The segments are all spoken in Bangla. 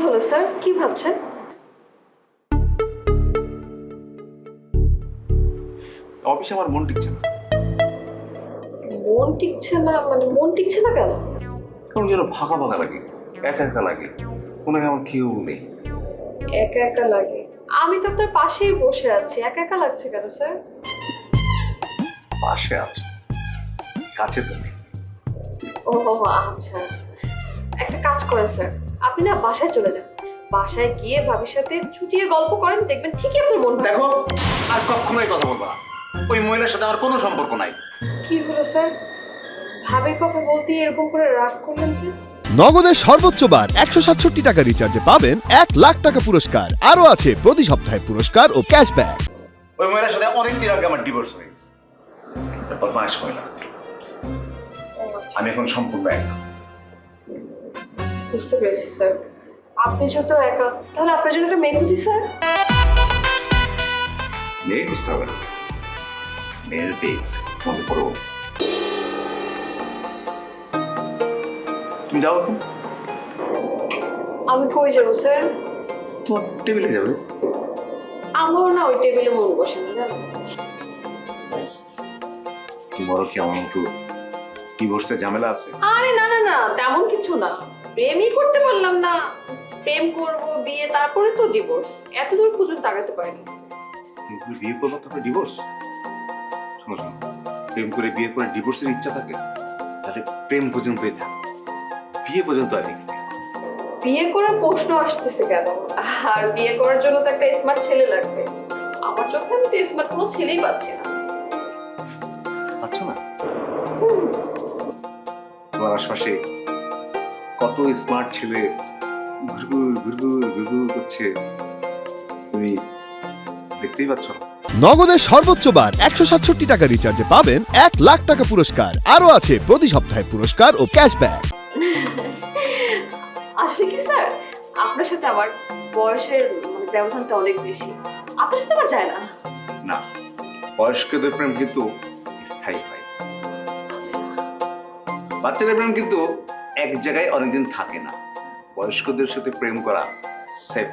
হলো স্যার, কি ভাবছেন? অফিসে আমার মন টিকছে না। মন টিকছে না মানে মন টিকছে না কেন? কেমন যেন ফাঁকা ফাঁকা লাগে, একা একা লাগে, মনে হয় আমার কেউ নেই। একা একা লাগে? আমি তো আপনার পাশেই বসে আছি, একা একা লাগছে কেন স্যার? পাশে আছে, কাছে তো নেই। ও আচ্ছা, একটা কাজ করেন স্যার, আপনি না বাসায় চলে যান। বাসায় গিয়ে ভাবির সাথে চুটিয়ে গল্প করেন, দেখবেন ঠিকই আপনার মন ভালো। দেখো, আর কখনোই কথা বলবা না। ওই মহিলার সাথে আমার কোনো সম্পর্ক নাই। কি হলো স্যার, ভাবির কথা বলতে এরকম করে রাগ করলেন যে? নগদের সর্বোচ্চ বার 167 টাকা রিচার্জে পাবেন 1,00,000 টাকা পুরস্কার। আরও আছে প্রতি সপ্তাহে পুরস্কার ও ক্যাশব্যাক। ওই মহিলার সাথে অনেক দিন আগে আমার ডিভোর্স হয়ে গেছে। বদমাশ মহিলা। আমি এখন সম্পূর্ণ একা। বুঝতে পেরেছি স্যার, আপনি যেহেতু একা, তাহলে আপনার জন্য একটা মেয়ে খুঁজি স্যার। মেয়ে বুঝতে হবে না, মেয়ের পেজ মনে করো। তুমি যাও এখন। আমি কই যাবো স্যার? তোমার টেবিলে যাবে। আমারও না ওই টেবিলে মন বসে না জানো। তোমারও কি আমার মতো ডিভোর্সের ঝামেলা আছে? আরে না না না, তেমন কিছু না। প্রেমই করতে পারলাম না, প্রেম করব বিয়ে তারপরে তো ডিভোর্স, এত দূর পর্যন্ত আগাতে পারিনি। কিন্তু বিয়ে করবো তারপরে ডিভোর্স? শোনো শোনো, প্রেম করে বিয়ে করে ডিভোর্সের ইচ্ছা থাকে তাহলে প্রেম পর্যন্তই থাক, বিয়ে পর্যন্ত আর রিস্ক নেই। বিয়ে করার প্রশ্ন আসতেছে কেন? আর বিয়ে করার জন্য তো একটা স্মার্ট ছেলে লাগবে। আমার চোখে আমি তো স্মার্ট কোনো ছেলেই পাচ্ছি না। আচ্ছা না, তোমার আশপাশে কত স্মার্ট ছেলে ঘুরঘুর ঘুরঘুর ঘুরঘুর করছে, তুমি দেখতেই পাচ্ছ না? নগদের সর্বোচ্চ বার 167 টাকা রিচার্জে পাবেন 1,00,000 টাকা পুরস্কার। আরও আছে প্রতি সপ্তাহে পুরস্কার ও ক্যাশব্যাক। আসলে কি স্যার, আপনার সাথে আমার বয়সের ব্যবধানটা অনেক বেশি, আপনার সাথে আমার যায় না। না, বয়স্কদের প্রেম কিন্তু স্থায়ী হয়, বাচ্চাদের প্রেম কিন্তু এক জায়গায় অনেকদিন থাকে না। বয়স্কদের সাথে প্রেম করা সেফ।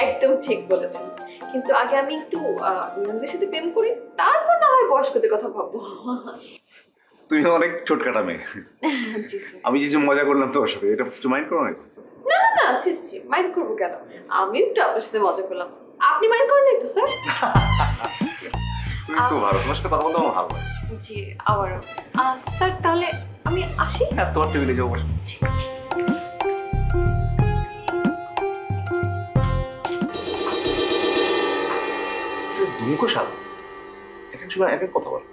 একদম ঠিক বলেছেন, কিন্তু আগে আমি একটু নিজেদের সাথে প্রেম করি, তারপর না হয় বয়স্কদের কথা ভাববো। তুমি অনেক ছোটকাটা মেয়ে। জি স্যার। আমি যে মজা করলাম তোমার সাথে, এটা কিছু মাইন্ড করো না? না না না, ছি ছি, মাইন্ড করবো কেন? আমি একটু আপনার সাথে মজা করলাম, আপনি মাইন্ড করেন নাই তো স্যার? তুমি তো ভালো, তোমার সাথে কথা বলতে আমার ভালো লাগে। জি আমারও। স্যার তাহলে আমি আসি। হ্যাঁ, তোমার টেবিলে যাবো। জি। দুমুখো সাল, এক এক সময় এক এক কথা বল।